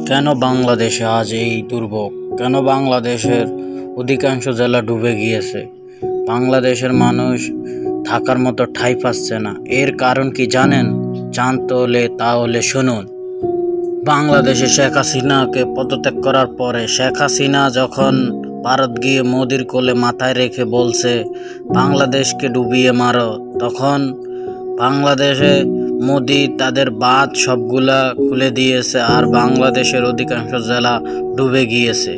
কেন বাংলাদেশে আজ এই দুর্ভোগ? কেন বাংলাদেশের অধিকাংশ জেলা ডুবে গিয়েছে? বাংলাদেশের মানুষ থাকার মতো ঠাঁই পাচ্ছে না। এর কারণ কি জানেন? জানতে হলে তাহলে শুনুন। বাংলাদেশে শেখ হাসিনাকে পদত্যাগ করার পরে শেখ হাসিনা যখন ভারত গিয়ে মোদির কোলে মাথায় রেখে বলছে বাংলাদেশকে ডুবিয়ে মারো, তখন বাংলাদেশে মোদি তাদের বাঁধ সবগুলা খুলে দিয়েছে আর বাংলাদেশের অধিকাংশ জেলা ডুবে গিয়েছে।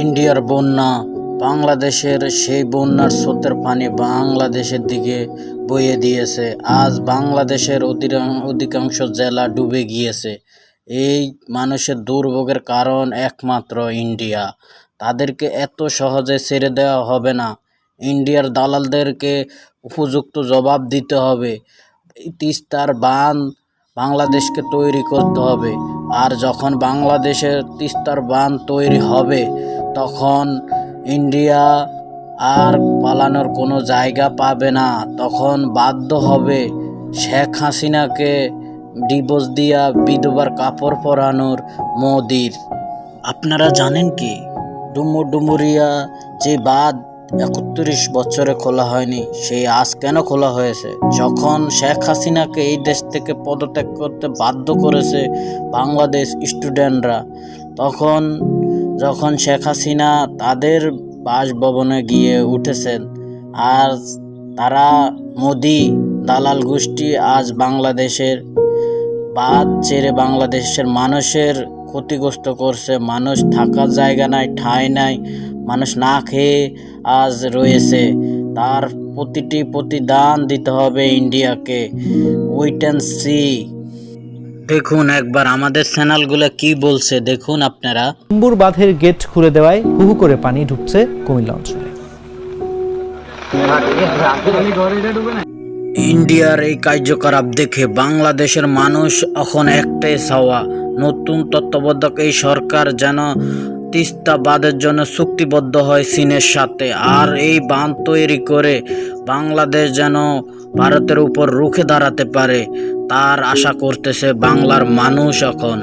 ইন্ডিয়ার বন্যা, বাংলাদেশের সেই বন্যার স্রোতের পানি বাংলাদেশের দিকে বইয়ে দিয়েছে। আজ বাংলাদেশের অধিকাংশ জেলা ডুবে গিয়েছে। এই মানুষের দুর্ভোগের কারণ একমাত্র ইন্ডিয়া। তাদেরকে এত সহজে ছেড়ে দেওয়া হবে না। ইন্ডিয়ার দালালদেরকে উপযুক্ত জবাব দিতে হবে। তিস্তার বাঁধ বাংলাদেশকে তৈরি করতে হবে। আর যখন বাংলাদেশের তিস্তার বাঁধ তৈরি হবে, তখন ইন্ডিয়া আর পালানোর কোনো জায়গা পাবে না। তখন বাধ্য হবে শেখ হাসিনাকে ডিভোর্স দিয়া বিধবার কাপড় পরানোর মোদির। আপনারা জানেন কি, ডুমুরিয়া যে বাঁধ 31 বছরে খোলা হয়নি, সেই আজ কেন খোলা হয়েছে? যখন শেখ হাসিনাকে এই দেশ থেকে পদত্যাগ করতে বাধ্য করেছে বাংলাদেশ স্টুডেন্টরা, যখন শেখ হাসিনা তাদের বাসভবনে গিয়ে উঠেছেন, আর তারা মোদি দালাল গোষ্ঠী আজ বাংলাদেশের বাঁধ ছেড়ে বাংলাদেশের মানুষের ক্ষতিগ্রস্ত করছে। মানুষ থাকার জায়গা নাই, ঠাঁই নাই, মানুষ না খেয়ে আজ রয়েছে। তার প্রতিদান দিতে হবে ইন্ডিয়াকে। Wait and see. দেখুন একবার আমাদের চ্যানেলগুলো কি বলছে, দেখুন আপনারা। নম্বর বাঁধের গেট খুলে দেওয়ায় হু করে পানি ঢুকছে কুমিল্লা অঞ্চলে। ইন্ডিয়ার এই কার্যকলাপ দেখে বাংলাদেশের মানুষ এখন একটাই চাওয়া, নতুন তত্ত্বাবধায়ক এই সরকার যেন তিস্তা বাঁধের জন্য চুক্তিবদ্ধ হয় চীনের সাথে, আর এই বাঁধ তৈরি করে বাংলাদেশ যেন ভারতের উপর রুখে দাঁড়াতে পারে, তার আশা করতেছে বাংলার মানুষ এখন।